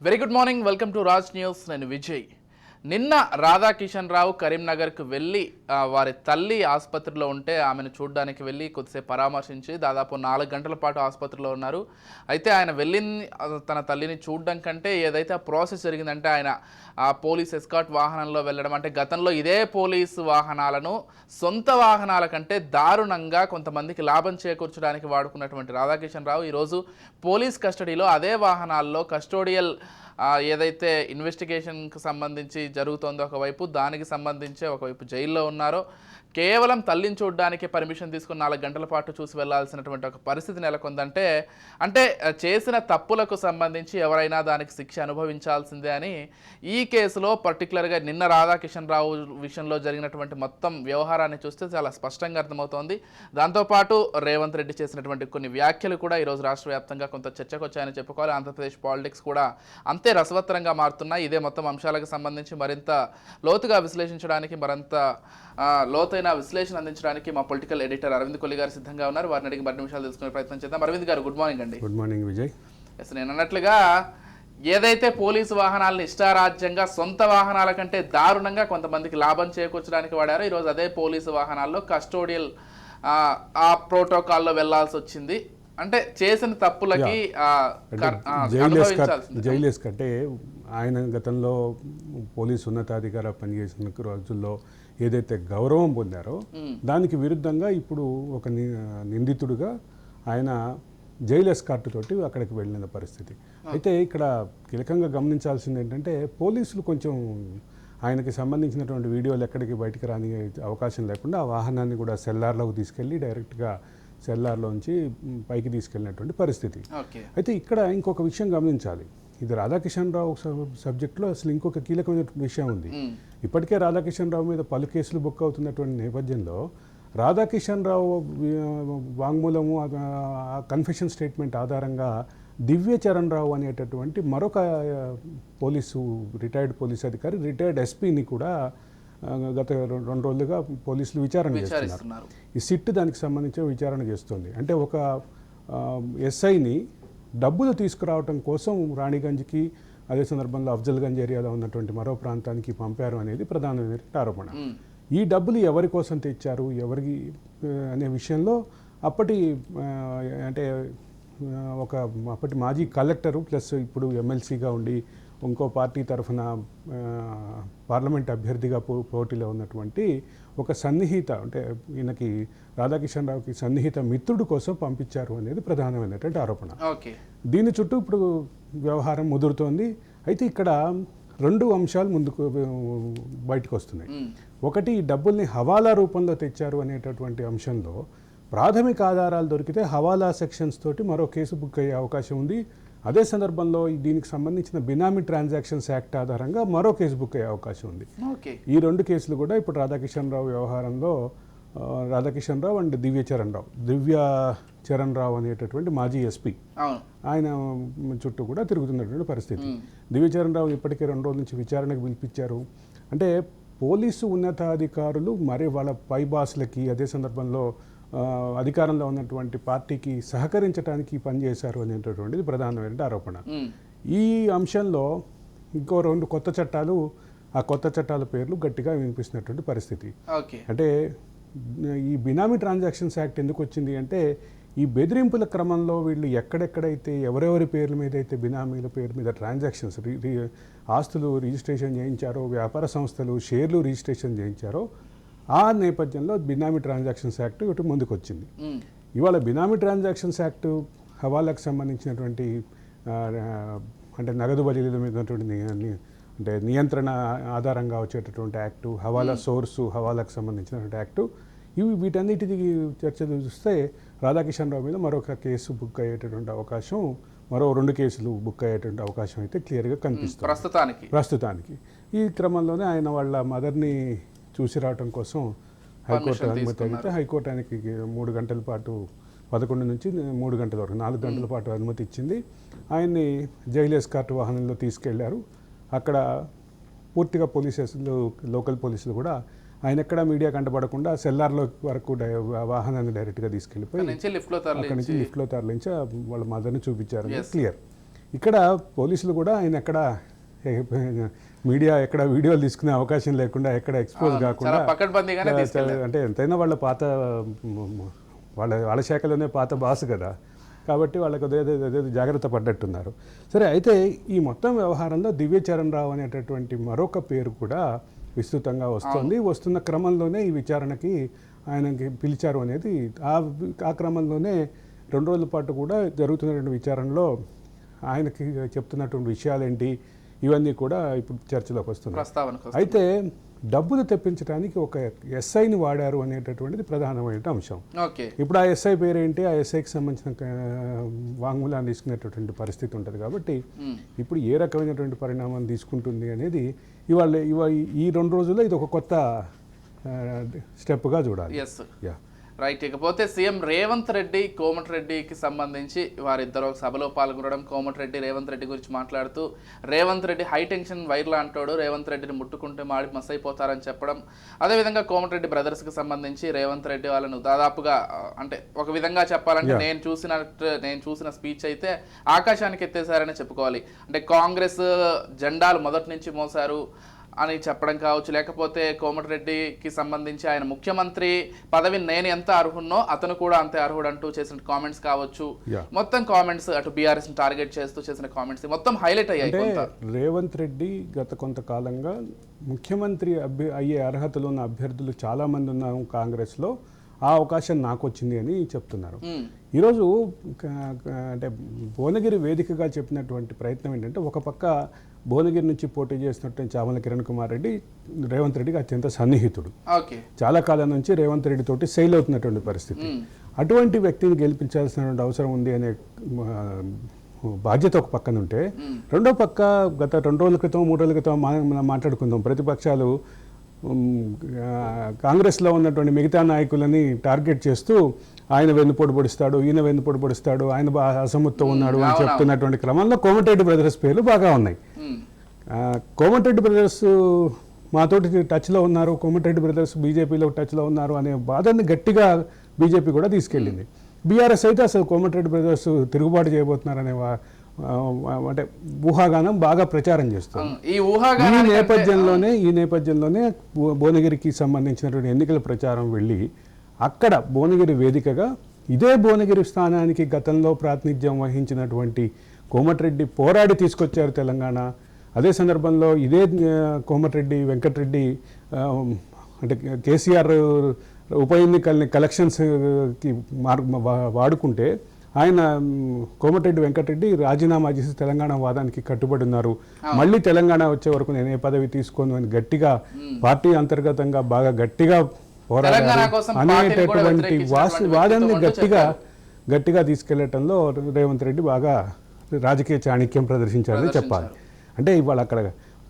Very good morning, welcome to Raj news. నేను విజయ్. నిన్న రాధాకిషన్ రావు కరీంనగర్కు వెళ్ళి వారి తల్లి ఆసుపత్రిలో ఉంటే ఆమెను చూడడానికి వెళ్ళి కొద్దిసేపు పరామర్శించి దాదాపు 4 గంటల పాటు ఆసుపత్రిలో ఉన్నారు. అయితే ఆయన వెళ్ళింది తన తల్లిని చూడడం కంటే ఏదైతే ఆ ప్రాసెస్ జరిగిందంటే ఆయన ఆ పోలీస్ ఎస్కాట్ వాహనంలో వెళ్ళడం, అంటే గతంలో ఇదే పోలీసు వాహనాలను సొంత వాహనాల కంటే దారుణంగా కొంతమందికి లాభం చేకూర్చడానికి వాడుకున్నటువంటి రాధాకిషన్ రావు ఈరోజు పోలీస్ కస్టడీలో అదే వాహనాల్లో కస్టోడియల్ ఏదైతే ఇన్వెస్టిగేషన్కి సంబంధించి జరుగుతుందో ఒకవైపు, దానికి సంబంధించి ఒకవైపు జైల్లో ఉన్నారో, కేవలం తల్లిని చూడడానికి పర్మిషన్ తీసుకుని 4 గంటల పాటు చూసి వెళ్లాల్సినటువంటి ఒక పరిస్థితి నెలకొందంటే, అంటే చేసిన తప్పులకు సంబంధించి ఎవరైనా దానికి శిక్ష అనుభవించాల్సిందే అని ఈ కేసులో పర్టికులర్గా నిన్న రాధాకిషన్ రావు విషయంలో జరిగినటువంటి మొత్తం వ్యవహారాన్ని చూస్తే చాలా స్పష్టంగా అర్థమవుతోంది. దాంతోపాటు రేవంత్ రెడ్డి చేసినటువంటి కొన్ని వ్యాఖ్యలు కూడా ఈరోజు రాష్ట్ర వ్యాప్తంగా కొంత చర్చకు వచ్చాయని చెప్పుకోవాలి. ఆంధ్రప్రదేశ్ పాలిటిక్స్ కూడా అంతే రసవత్తరంగా మారుతున్నాయి. ఇదే మొత్తం అంశాలకు సంబంధించి మరింత లోతుగా విశ్లేషించడానికి, మరింత లోతైన విశ్లేషణ అందించడానికి మా పొలిటికల్ ఎడిటర్ అరవింద్ కొల్లి గారు సిద్ధంగా ఉన్నారు. వారిని అడిగి మరిన్ని విషయాలు తెలుసుకునే ప్రయత్నం చేద్దాం. అరవింద్ గారు, గుడ్ మార్నింగ్ అండి. Good morning Vijay. నేను అన్నట్లుగా ఏదైతే పోలీసు వాహనాలను ఇష్టారాజ్యంగా సొంత వాహనాల కంటే దారుణంగా కొంతమందికి లాభం చేకూర్చడానికి వాడారో, ఈరోజు అదే పోలీసు వాహనాల్లో కస్టోడియల్ ఆ ప్రోటోకాల్లో వెళ్లాల్సి వచ్చింది. అంటే చేసిన తప్పులకి జైలు ఎస్కంటే ఆయన గతంలో పోలీసు ఉన్నతాధికార పనిచేసిన రోజుల్లో ఏదైతే గౌరవం పొందారో దానికి విరుద్ధంగా ఇప్పుడు ఒక నిందితుడుగా ఆయన జైలు ఎస్కార్ట్ తోటి అక్కడికి వెళ్ళిన పరిస్థితి. అయితే ఇక్కడ కీలకంగా గమనించాల్సింది ఏంటంటే, పోలీసులు కొంచెం ఆయనకి సంబంధించినటువంటి వీడియోలు ఎక్కడికి బయటికి రాని అవకాశం లేకుండా ఆ వాహనాన్ని కూడా సెల్లార్లోకి తీసుకెళ్ళి డైరెక్ట్గా సెల్లార్లోంచి పైకి తీసుకెళ్ళినటువంటి పరిస్థితి. అయితే ఇక్కడ ఇంకొక విషయం గమనించాలి. ఇది రాధాకిషన్ రావు సబ్జెక్టులో అసలు ఇంకొక కీలకమైన విషయం ఉంది. ఇప్పటికే రాధాకిషన్ రావు మీద పలు కేసులు బుక్ అవుతున్నటువంటి నేపథ్యంలో రాధాకిషన్ రావు వాంగ్మూలము, కన్ఫెషన్ స్టేట్మెంట్ ఆధారంగా దివ్యచరణ్ రావు అనేటటువంటి మరొక రిటైర్డ్ పోలీస్ అధికారి, రిటైర్డ్ ఎస్పీని కూడా గత 2 రోజులుగా పోలీసులు విచారణ చేస్తున్నారు. ఈ సిట్ దానికి సంబంధించిన విచారణ చేస్తుంది. అంటే ఒక ఎస్ఐని డబ్బులు తీసుకురావటం కోసం రాణిగంజ్కి, అదే సందర్భంలో అఫ్జల్గంజ్ ఏరియాలో ఉన్నటువంటి మరో ప్రాంతానికి పంపారు అనేది ప్రధానమైన ఆరోపణ. ఈ డబ్బులు ఎవరి కోసం తెచ్చారు, ఎవరికి అనే విషయంలో అప్పటి మాజీ కలెక్టరు ప్లస్ ఇప్పుడు ఎమ్మెల్సీగా ఉండి ఇంకో పార్టీ తరఫున పార్లమెంట్ అభ్యర్థిగా పోటీలో ఉన్నటువంటి ఒక సన్నిహిత, అంటే ఈయనకి రాధాకిషన్ రావుకి సన్నిహిత మిత్రుడు కోసం పంపించారు అనేది ప్రధానమైనటువంటి ఆరోపణ. దీని చుట్టూ ఇప్పుడు వ్యవహారం ముదురుతోంది. అయితే ఇక్కడ 2 అంశాలు ముందుకు బయటకు వస్తున్నాయి. ఒకటి, ఈ డబ్బుల్ని హవాలా రూపంలో తెచ్చారు అనేటటువంటి అంశంలో ప్రాథమిక ఆధారాలు దొరికితే హవాలా సెక్షన్స్ తోటి మరో కేసు బుక్ అయ్యే అవకాశం ఉంది. అదే సందర్భంలో దీనికి సంబంధించిన బినామీ ట్రాన్సాక్షన్స్ యాక్ట్ ఆధారంగా మరో కేసు బుక్ అయ్యే అవకాశం ఉంది. ఈ 2 కేసులు కూడా ఇప్పుడు రాధాకిషన్ రావు వ్యవహారంలో రాధాకిషన్ రావు అండ్ దివ్యచరణ్ రావు అనేటటువంటి మాజీ ఎస్పీ, ఆయన చుట్టూ కూడా తిరుగుతున్నటువంటి పరిస్థితి. దివ్యచరణ్ రావు ఇప్పటికే 2 రోజుల నుంచి విచారణకు పిలిపించారు. అంటే పోలీసు ఉన్నతాధికారులు మరి వాళ్ళ పై బాసులకి, అదే సందర్భంలో అధికారంలో ఉన్నటువంటి పార్టీకి సహకరించడానికి పనిచేశారు అనేటటువంటిది ప్రధానమైన ఆరోపణ. ఈ అంశంలో ఇంకో 2 కొత్త చట్టాలు, ఆ కొత్త చట్టాల పేర్లు గట్టిగా వినిపిస్తున్నటువంటి పరిస్థితి. అంటే ఈ బినామీ ట్రాన్సాక్షన్స్ యాక్ట్ ఎందుకు వచ్చింది అంటే, ఈ బెదిరింపుల క్రమంలో వీళ్ళు ఎక్కడెక్కడైతే ఎవరెవరి పేర్ల మీద అయితే బినామీల పేరు మీద ట్రాన్సాక్షన్స్ ఆస్తులు రిజిస్ట్రేషన్ చేయించారో, వ్యాపార సంస్థలు షేర్లు రిజిస్ట్రేషన్ చేయించారో, ఆ నేపథ్యంలో బినామీ ట్రాన్సాక్షన్స్ యాక్ట్ ఇటు ముందుకు వచ్చింది. ఇవాళ బినామీ ట్రాన్సాక్షన్స్ యాక్ట్ హవాలాకు సంబంధించినటువంటి, అంటే నగదు బదిలీల మీద అంటే నియంత్రణ ఆధారంగా వచ్చేటటువంటి యాక్టు, హవాలా సోర్సు, హవాలాకు సంబంధించినటువంటి యాక్టు, వీటన్నిటికి చర్చలు చూస్తే రాధాకిషన్ రావు మీద మరొక కేసు బుక్ అయ్యేటటువంటి అవకాశం, మరో 2 కేసులు బుక్ అయ్యేటువంటి అవకాశం అయితే క్లియర్గా కనిపిస్తుంది ప్రస్తుతానికి. ఈ క్రమంలోనే ఆయన వాళ్ళ మదర్ని చూసి రావడం కోసం హైకోర్టు అనుమతి అడిగితే హైకోర్టు ఆయనకి 3 గంటల పాటు, 11 నుంచి 3 గంటల వరకు 4 గంటల పాటు అనుమతి ఇచ్చింది. ఆయన్ని జైలు ఎస్కార్ట్ వాహనంలో తీసుకెళ్లారు. అక్కడ పూర్తిగా లోకల్ పోలీసులు కూడా ఆయన ఎక్కడ మీడియా కంటపడకుండా సెల్లార్లో వరకు వాహనాన్ని డైరెక్ట్గా తీసుకెళ్ళిపోయి అక్కడి నుంచి లిఫ్ట్లో తరలించి వాళ్ళ మదర్ని చూపించారు. క్లియర్. ఇక్కడ పోలీసులు కూడా ఆయన ఎక్కడ మీడియా ఎక్కడ వీడియోలు తీసుకునే అవకాశం లేకుండా ఎక్కడ ఎక్స్పోజ్ కాకుండా అంటే ఎంతైనా వాళ్ళ పాత వాళ్ళ శాఖలోనే పాత బాస్ కదా, కాబట్టి వాళ్ళకి అదే జాగ్రత్త పడ్డట్టున్నారు. సరే, అయితే ఈ మొత్తం వ్యవహారంలో దివ్యచరణ్ రావు అనేటటువంటి మరొక పేరు కూడా విస్తృతంగా వస్తుంది. వస్తున్న క్రమంలోనే ఈ విచారణకి ఆయనకి పిలిచారు అనేది ఆ క్రమంలోనే 2 రోజుల పాటు కూడా జరుగుతున్నటువంటి విచారణలో ఆయనకి చెప్తున్నటువంటి విషయాలేంటి ఇవన్నీ కూడా ఇప్పుడు చర్చలోకి వస్తున్నాయి. అయితే డబ్బులు తెప్పించడానికి ఒక ఎస్ఐని వాడారు అనేటటువంటిది ప్రధానమైన అంశం. ఇప్పుడు ఆ ఎస్ఐ పేరేంటి, ఆ ఎస్ఐకి సంబంధించిన వాంగ్మూలాన్ని తీసుకునేటటువంటి పరిస్థితి ఉంటుంది. కాబట్టి ఇప్పుడు ఏ రకమైనటువంటి పరిణామం తీసుకుంటుంది అనేది ఇవాళ ఈ 2 రోజుల్లో ఇది ఒక కొత్త స్టెప్గా చూడాలి. రైట్. ఇకపోతే సీఎం రేవంత్ రెడ్డి కోమటిరెడ్డికి సంబంధించి వారిద్దరు ఒక సభలో పాల్గొనడం, కోమటిరెడ్డి రేవంత్ రెడ్డి గురించి మాట్లాడుతూ రేవంత్ రెడ్డి హై టెన్షన్ వైర్లా అంటాడు, రేవంత్ రెడ్డిని ముట్టుకుంటే మాడి మస్ అయిపోతారని చెప్పడం. అదేవిధంగా కోమటిరెడ్డి బ్రదర్స్కి సంబంధించి రేవంత్ రెడ్డి వాళ్ళను దాదాపుగా అంటే ఒక విధంగా చెప్పాలంటే నేను చూసిన స్పీచ్ అయితే ఆకాశానికి ఎత్తేసారని చెప్పుకోవాలి. అంటే కాంగ్రెస్ జెండాలు మొదటి నుంచి మోసారు అని చెప్పడం కావచ్చు, లేకపోతే కోమటిరెడ్డికి సంబంధించి ఆయన ముఖ్యమంత్రి పదవి నేను ఎంత అర్హున్నో అతను కూడా అంతే అర్హుడు అంటూ చేసిన కామెంట్స్ కావచ్చు. మొత్తం కామెంట్స్ అటు బీఆర్ఎస్ టార్గెట్ చేస్తూ చేసిన కామెంట్స్ మొత్తం హైలైట్ అయ్యాయి. రేవంత్ రెడ్డి గత కొంతకాలంగా ముఖ్యమంత్రి అయ్యే అర్హతలు ఉన్న అభ్యర్థులు చాలా మంది ఉన్నారు కాంగ్రెస్లో, ఆ అవకాశం నాకు వచ్చింది అని చెప్తున్నారు. ఈరోజు అంటే భువనగిరి వేదికగా చెప్పినటువంటి ప్రయత్నం ఏంటంటే, ఒక పక్క భువనగిరి నుంచి పోటీ చేసినట్టు చామల కిరణ్ కుమార్ రెడ్డి రేవంత్ రెడ్డికి అత్యంత సన్నిహితుడు, చాలా కాలం నుంచి రేవంత్ రెడ్డి తోటి సెయిల్ అవుతున్నటువంటి పరిస్థితి. అటువంటి వ్యక్తిని గెలిపించాల్సినటువంటి అవసరం ఉంది అనే బాధ్యత ఒక పక్కన ఉంటే, రెండో పక్క గత 2 రోజుల క్రితం 3 రోజుల క్రితం మనం మాట్లాడుకుందాం, ప్రతిపక్షాలు కాంగ్రెస్లో ఉన్నటువంటి మిగతా నాయకులని టార్గెట్ చేస్తూ ఆయన వెన్నుపోటు పొడుస్తాడు, ఈయన వెన్నుపోటు పొడుస్తాడు, ఆయన అసమర్థతో ఉన్నాడు అని చెప్తున్నటువంటి క్రమంలో కోమటిరెడ్డి బ్రదర్స్ పేర్లు బాగా ఉన్నాయి. కోమటిరెడ్డి బ్రదర్స్ మాతోటి టచ్లో ఉన్నారు, కోమటిరెడ్డి బ్రదర్స్ బీజేపీలో టచ్లో ఉన్నారు అనే బాధని గట్టిగా బీజేపీ కూడా తీసుకెళ్ళింది. బీఆర్ఎస్ అయితే అసలు కోమటిరెడ్డి బ్రదర్స్ తిరుగుబాటు చేయబోతున్నారనే అంటే ఊహాగానం బాగా ప్రచారం చేస్తుంది. ఈ నేపథ్యంలోనే భువనగిరికి సంబంధించినటువంటి ఎన్నికల ప్రచారం వెళ్ళి అక్కడ భువనగిరి వేదికగా ఇదే భువనగిరి స్థానానికి గతంలో ప్రాతినిధ్యం వహించినటువంటి కోమటిరెడ్డి పోరాడి తీసుకొచ్చారు తెలంగాణ. అదే సందర్భంలో ఇదే కోమటిరెడ్డి వెంకటరెడ్డి అంటే కేసీఆర్ ఉప ఎన్నికల్ని కలెక్షన్స్కి వాడుకుంటే ఆయన కోమటిరెడ్డి వెంకటరెడ్డి రాజీనామా చేసి తెలంగాణ వాదానికి కట్టుబడి ఉన్నారు. మళ్ళీ తెలంగాణ వచ్చే వరకు నేను ఏ పదవి తీసుకోను అని గట్టిగా పార్టీ అంతర్గతంగా బాగా గట్టిగా పోరాడారు అనేటటువంటి వాదాన్ని గట్టిగా తీసుకెళ్లటంలో రేవంత్ రెడ్డి బాగా రాజకీయ చాణక్యం ప్రదర్శించారని చెప్పాలి. అంటే ఇవాళ అక్కడ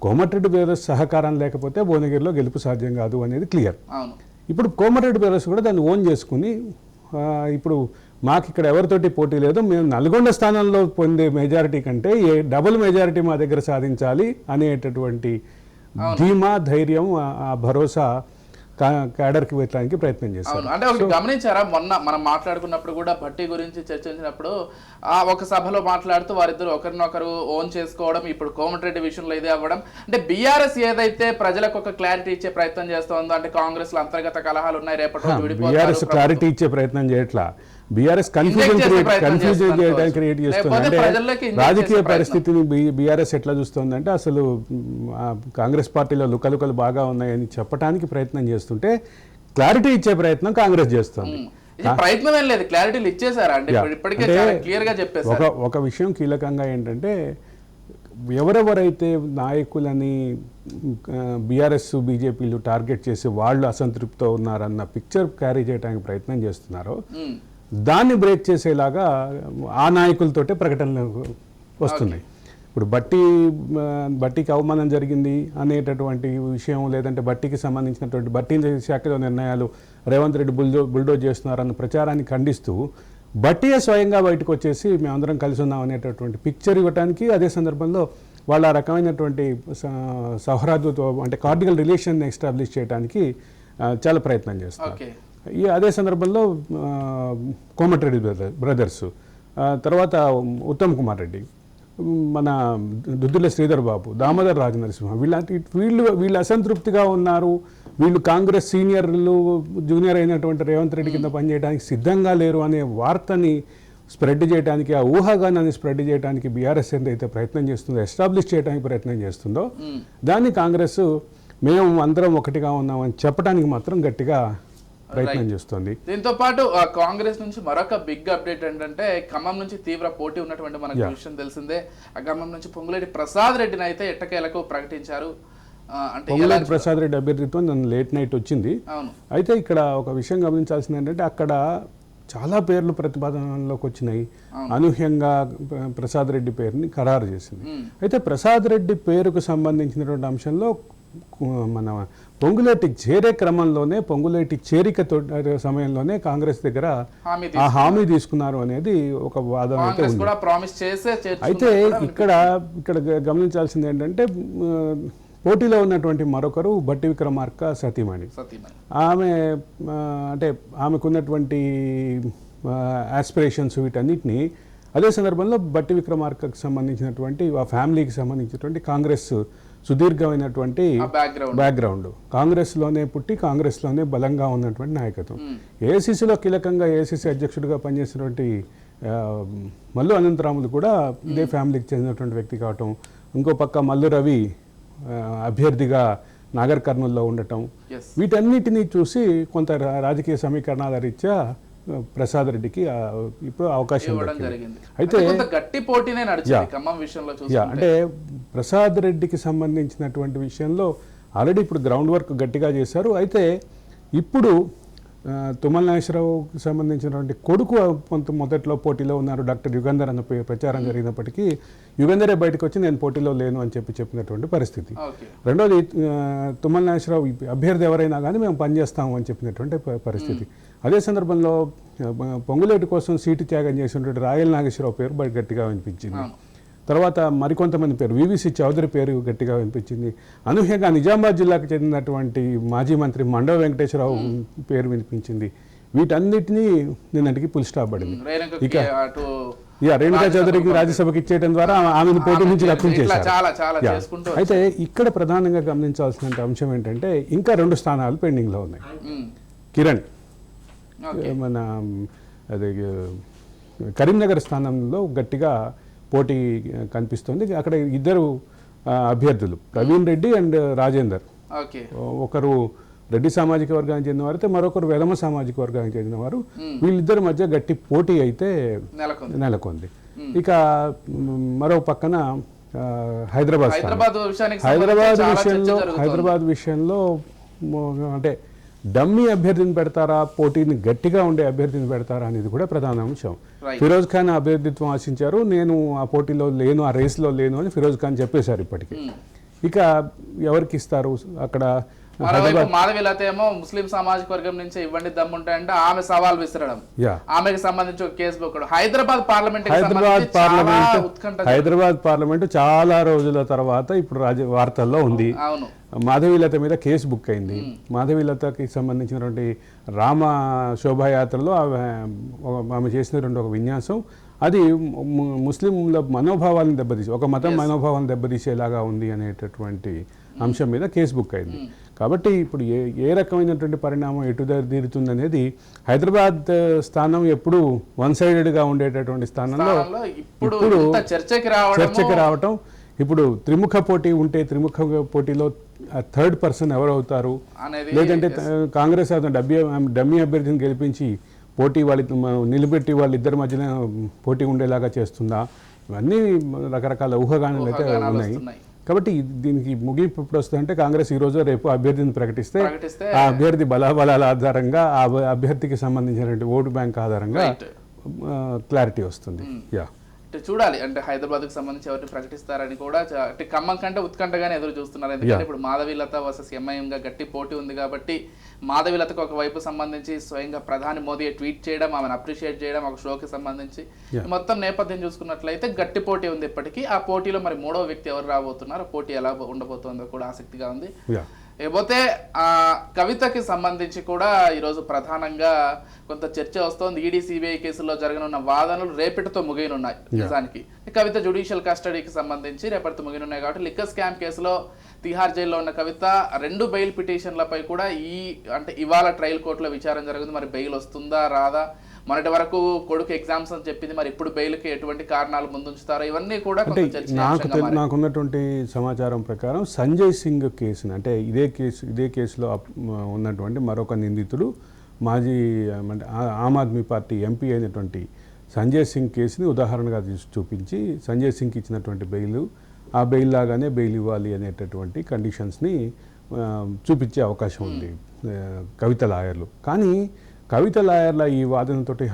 కోమటిరెడ్డి బ్రదర్స్ సహకారం లేకపోతే భువనగిరిలో గెలుపు సాధ్యం కాదు అనేది క్లియర్. ఇప్పుడు కోమటిరెడ్డి బ్రదర్స్ కూడా దాన్ని ఓన్ చేసుకుని ఇప్పుడు మాకు ఇక్కడ ఎవరితోటి పోటీ లేదు, మేము నల్గొండ స్థానంలో పొందే మెజారిటీ కంటే డబుల్ మెజారిటీ మా దగ్గర సాధించాలి అనేటటువంటి ధీమా, ధైర్యం, ఆ భరోసా క్యాడర్కి పెట్టడానికి ప్రయత్నం చేశారు. అంటే ఒకటి గమనించారా, మొన్న మనం మాట్లాడుకున్నప్పుడు కూడా భట్టి గురించి చర్చించినప్పుడు ఒక సభలో మాట్లాడుతూ వారిద్దరు ఒకరినొకరు ఓన్ చేసుకోవడం, ఇప్పుడు కోమటిరెడ్డి విషయంలో ఇదే అవ్వడం, అంటే బీఆర్ఎస్ ఏదైతే ప్రజలకు ఒక క్లారిటీ ఇచ్చే ప్రయత్నం చేస్తోందో, అంటే కాంగ్రెస్ లో అంతర్గత కలహాలు ఉన్నాయి, రేపటి బీఆర్ఎస్ క్లారిటీ ఇచ్చే ప్రయత్నం చేయట్లా, బీఆర్ఎస్ కన్ఫ్యూజన్ చేయడానికి క్రియేట్ చేస్తుంది. అంటే రాజకీయ పరిస్థితిని బీఆర్ఎస్ ఎట్లా చూస్తుందంటే, అసలు కాంగ్రెస్ పార్టీలో లుకలుకలు బాగా ఉన్నాయని చెప్పడానికి ప్రయత్నం చేస్తుంటే క్లారిటీ ఇచ్చే ప్రయత్నం కాంగ్రెస్ చేస్తుంది. ప్రయత్నం ఏం లేదు, క్లారిటీలు ఇచ్చేసారా అంటే ఇప్పటికే క్లియర్ గా చెప్పేసారు. ఒక విషయం కీలకంగా ఏంటంటే, ఎవరెవరైతే నాయకులని బీఆర్ఎస్ బీజేపీలు టార్గెట్ చేసి వాళ్ళు అసంతృప్తితో ఉన్నారన్న పిక్చర్ క్యారీ చేయడానికి ప్రయత్నం చేస్తున్నారో దాన్ని బ్రేక్ చేసేలాగా ఆ నాయకులతోటే ప్రకటనలు వస్తున్నాయి. ఇప్పుడు బట్టికి అవమానం జరిగింది అనేటటువంటి విషయం, లేదంటే బట్టికి సంబంధించినటువంటి బట్టి శాఖలో నిర్ణయాలు రేవంత్ రెడ్డి బుల్డోజ్ చేస్తున్నారన్న ప్రచారాన్ని ఖండిస్తూ బట్టియే స్వయంగా బయటకు వచ్చేసి మేమందరం కలిసి ఉన్నాం అనేటటువంటి పిక్చర్ ఇవ్వడానికి, అదే సందర్భంలో వాళ్ళ రకమైనటువంటి సౌహార్దతో అంటే కార్డియల్ రిలేషన్ ఎస్టాబ్లిష్ చేయడానికి చాలా ప్రయత్నం చేస్తారు. అదే సందర్భంలో కోమటిరెడ్డి బ్రదర్స్, తర్వాత ఉత్తమ్ కుమార్ రెడ్డి, మన దుద్దుల శ్రీధర్ బాబు, దామోదర్ రాజనరసింహ వీళ్ళు అసంతృప్తిగా ఉన్నారు. వీళ్ళు కాంగ్రెస్ సీనియర్లు జూనియర్ అయినటువంటి రేవంత్ రెడ్డి కింద పనిచేయడానికి సిద్ధంగా లేరు అనే వార్తని స్ప్రెడ్ చేయడానికి, ఆ ఊహాగానాన్ని స్ప్రెడ్ చేయడానికి బీఆర్ఎస్ ఎంతైతే ప్రయత్నం చేస్తుందో, ఎస్టాబ్లిష్ చేయడానికి ప్రయత్నం చేస్తుందో, దాన్ని కాంగ్రెస్ మేము అందరం ఒకటిగా ఉన్నామని చెప్పడానికి మాత్రం గట్టిగా ప్రయత్నం చేస్తుంది. దీంతో పాటు కాంగ్రెస్ నుంచి మరొక బిగ్ అప్డేట్ ఏంటంటే ఖమ్మం నుంచి తీవ్ర పోటీ ఉన్నటువంటి మనకు విషయం తెలిసిందే. ఆ ఖమ్మం నుంచి పొంగులేటి ప్రసాద్ రెడ్డిని అయితే ఎట్టకేలకు ప్రకటించారు. అంటే పొంగులేటి ప్రసాద్ రెడ్డి అభ్యర్థిత్వం నన్ను లేట్ నైట్ వచ్చింది. అయితే ఇక్కడ ఒక విషయం గమనించాల్సింది ఏంటంటే అక్కడ చాలా పేర్లు ప్రతిపాదనలోకి వచ్చినాయి. అనూహ్యంగా ప్రసాద్ రెడ్డి పేరుని ఖరారు చేసింది. అయితే ప్రసాద్ రెడ్డి పేరుకు సంబంధించినటువంటి అంశంలో మన పొంగులేటి చేరే క్రమంలోనే, పొంగులేటి చేరిక సమయంలోనే కాంగ్రెస్ దగ్గర ఆ హామీ తీసుకున్నారు అనేది ఒక వాదన అయితే ఉంది. అయితే ఇక్కడ గమనించాల్సింది ఏంటంటే పోటీలో ఉన్నటువంటి మరొకరు బట్టి విక్రమార్క సతీమణి. ఆమె అంటే ఆమెకున్నటువంటి ఆస్పిరేషన్స్ వీటన్నిటిని అదే సందర్భంలో బట్టి విక్రమార్కకు సంబంధించినటువంటి ఆ ఫ్యామిలీకి సంబంధించినటువంటి కాంగ్రెస్ సుదీర్ఘమైనటువంటి బ్యాక్గ్రౌండ్, కాంగ్రెస్లోనే పుట్టి కాంగ్రెస్లోనే బలంగా ఉన్నటువంటి నాయకత్వం. ఏఐసీసీలో కీలకంగా ఏఐసీసీ అధ్యక్షుడిగా పనిచేసినటువంటి మల్లు అనంతరాములు కూడా ఇదే ఫ్యామిలీకి చెందినటువంటి వ్యక్తి కావటం, ఇంకో పక్క మల్లు రవి అభ్యర్థిగా నాగర్ కర్నూల్లో ఉండటం, వీటన్నిటినీ చూసి కొంత రాజకీయ సమీకరణాల రీత్యా ప్రసాద్ రెడ్డికి ఇప్పుడు అవకాశం అయితే గట్టి పోటీనే నడిచింది ఖమ్మం విషయంలో. అంటే ప్రసాద్ రెడ్డికి సంబంధించినటువంటి విషయంలో ఆల్రెడీ ఇప్పుడు గ్రౌండ్ వర్క్ గట్టిగా చేశారు. అయితే ఇప్పుడు తుమ్మల నాగేశ్వరరావుకి సంబంధించినటువంటి కొడుకు కొంత మొదట్లో పోటీలో ఉన్నారు, డాక్టర్ యుగంధర్ అన్న ప్రచారం జరిగినప్పటికీ యుగంధరే బయటకు వచ్చి నేను పోటీలో లేను అని చెప్పినటువంటి పరిస్థితి. రెండోది తుమ్మల నాగేశ్వరరావు అభ్యర్థి ఎవరైనా కానీ మేము పనిచేస్తాము అని చెప్పినటువంటి పరిస్థితి. అదే సందర్భంలో పొంగులేటి కోసం సీటు త్యాగం చేసినటువంటి రాయల్ నాగేశ్వరరావు పేరు బయట గట్టిగా వినిపించింది. తర్వాత మరికొంతమంది పేరు, వివిసి చౌదరి పేరు గట్టిగా వినిపించింది. అనూహ్యంగా నిజామాబాద్ జిల్లాకు చెందినటువంటి మాజీ మంత్రి మండవ వెంకటేశ్వరరావు పేరు వినిపించింది. వీటన్నిటినీ నిన్నటికి పుల్ స్టాప్ పడింది. ఇక రేణుకా చౌదరికి రాజ్యసభకి ఇచ్చేయడం ద్వారా ఆమెను పోటీ నుంచి రక్షించేశారు. అయితే ఇక్కడ ప్రధానంగా గమనించాల్సిన అంశం ఏంటంటే ఇంకా 2 స్థానాలు పెండింగ్లో ఉన్నాయి. కిరణ్ మన అదే కరీంనగర్ స్థానంలో గట్టిగా పోటీ కనిపిస్తుంది. అక్కడ ఇద్దరు అభ్యర్థులు ప్రవీణ్ రెడ్డి అండ్ రాజేందర్, ఒకరు రెడ్డి సామాజిక వర్గానికి చెందినవారు, మరొకరు వెలమ సామాజిక వర్గానికి చెందినవారు. వీళ్ళిద్దరి మధ్య గట్టి పోటీ అయితే నెలకొంది. ఇక మరో పక్కన హైదరాబాద్ విషయంలో అంటే డమ్మీ అభ్యర్థిని పెడతారా, పోటీని గట్టిగా ఉండే అభ్యర్థిని పెడతారా అనేది కూడా ప్రధాన అంశం. ఫిరోజ్ ఖాన్ అభ్యర్థిత్వం ఆశించారు, నేను ఆ పోటీలో లేను, ఆ రేసులో లేను అని ఫిరోజ్ ఖాన్ చెప్పేశారు ఇప్పటికీ. ఇక ఎవరికి ఇస్తారు అక్కడ? మాధవీలత ఏమో ముస్లిం సామాజిక వర్గం నుంచి ఇవ్వండి దమ్ముంటాయంటే ఆమె సవాల్ విసరడం, ఆమెకి సంబంధించి ఒక కేసు బుక్కడం. హైదరాబాద్ పార్లమెంట్ చాలా రోజుల తర్వాత ఇప్పుడు వార్తల్లో ఉంది. మాధవీలత మీద కేసు బుక్ అయింది. మాధవీలతకి సంబంధించినటువంటి రామ శోభాయాత్రలో ఆమె చేసినటువంటి ఒక విన్యాసం అది ముస్లింల మనోభావాలను దెబ్బతీసి, ఒక మతం మనోభావాలను దెబ్బతీసేలాగా ఉంది అనేటటువంటి అంశం మీద కేసు బుక్ అయింది. కాబట్టి ఇప్పుడు ఏ రకమైనటువంటి పరిణామం ఎటు తీరుతుంది అనేది, హైదరాబాద్ స్థానం ఎప్పుడు వన్ సైడెడ్గా ఉండేటటువంటి స్థానంలో ఇప్పుడు చర్చకి రావటం, ఇప్పుడు త్రిముఖ పోటీ ఉంటే త్రిముఖ పోటీలో థర్డ్ పర్సన్ ఎవరు అవుతారు, లేదంటే కాంగ్రెస్ డమ్మీ అభ్యర్థిని గెలిపించి పోటీ నిలబెట్టి వాళ్ళిద్దరి మధ్యన పోటీ ఉండేలాగా చేస్తుందా, ఇవన్నీ రకరకాల ఊహాగానాలు అయితే ఉన్నాయి. కాబట్టి దీనికి ముగింపు ఎప్పుడు వస్తుందంటే కాంగ్రెస్ ఈ రోజు రేపు అభ్యర్థిని ప్రకటిస్తే ఆ అభ్యర్థి బలాబలాల ఆధారంగా ఆ అభ్యర్థికి సంబంధించినటువంటి ఓటు బ్యాంక్ ఆధారంగా క్లారిటీ వస్తుంది. చూడాలి అంటే హైదరాబాద్కి సంబంధించి ఎవరిని ప్రకటిస్తారని కూడా అంటే ఖమ్మం కంటే ఉత్కంఠగానే ఎదురు చూస్తున్నారు. ఎందుకంటే ఇప్పుడు మాధవీలత వర్సెస్ ఎంఐఎంగా గట్టి పోటీ ఉంది కాబట్టి మాధవీలతకు ఒక వైపు సంబంధించి స్వయంగా ప్రధాని మోదీ ట్వీట్ చేయడం, ఆమెను అప్రిషియేట్ చేయడం, ఒక షోకి సంబంధించి మొత్తం నేపథ్యం చూసుకున్నట్లయితే గట్టి పోటీ ఉంది ఇప్పటికీ. ఆ పోటీలో మరి 3వ వ్యక్తి ఎవరు రాబోతున్నారు, పోటీ ఎలా ఉండబోతుందో కూడా ఆసక్తిగా ఉంది. లేకపోతే కవితకి సంబంధించి కూడా ఈరోజు ప్రధానంగా కొంత చర్చ వస్తోంది. ఈడీ సిబిఐ కేసుల్లో జరగనున్న వాదనలు రేపటితో ముగియనున్నాయి. నిజానికి కవిత జ్యుడిషియల్ కస్టడీకి సంబంధించి రేపటితో ముగియనున్నాయి కాబట్టి లిక్కర్ స్కామ్ కేసులో తిహార్ జైల్లో ఉన్న కవిత 2 బెయిల్ పిటిషన్లపై కూడా ఇవాళ ట్రయల్ కోర్టులో విచారణ జరుగుతుంది. మరి బెయిల్ వస్తుందా రాదా? మొన్నటి వరకు కొడుకు ఎగ్జామ్స్ అని చెప్పింది, మరి ఇప్పుడు బెయిల్కి ఎటువంటి కారణాలు ముందుంచుతారో ఇవన్నీ కూడా నాకున్నటువంటి సమాచారం ప్రకారం సంజయ్ సింగ్ కేసుని, అంటే ఇదే కేసులో ఉన్నటువంటి మరొక నిందితుడు మాజీ అంటే ఆమ్ ఆద్మీ పార్టీ ఎంపీ అయినటువంటి సంజయ్ సింగ్ కేసుని ఉదాహరణగా చూపించి సంజయ్ సింగ్కి ఇచ్చినటువంటి బెయిల్ ఆ బెయిల్ లాగానే బెయిల్ ఇవ్వాలి అనేటటువంటి కండిషన్స్ని చూపించే అవకాశం ఉంది కవిత లాయర్లు. కానీ కవిత లాయర్ల ఈ వాదనతోటి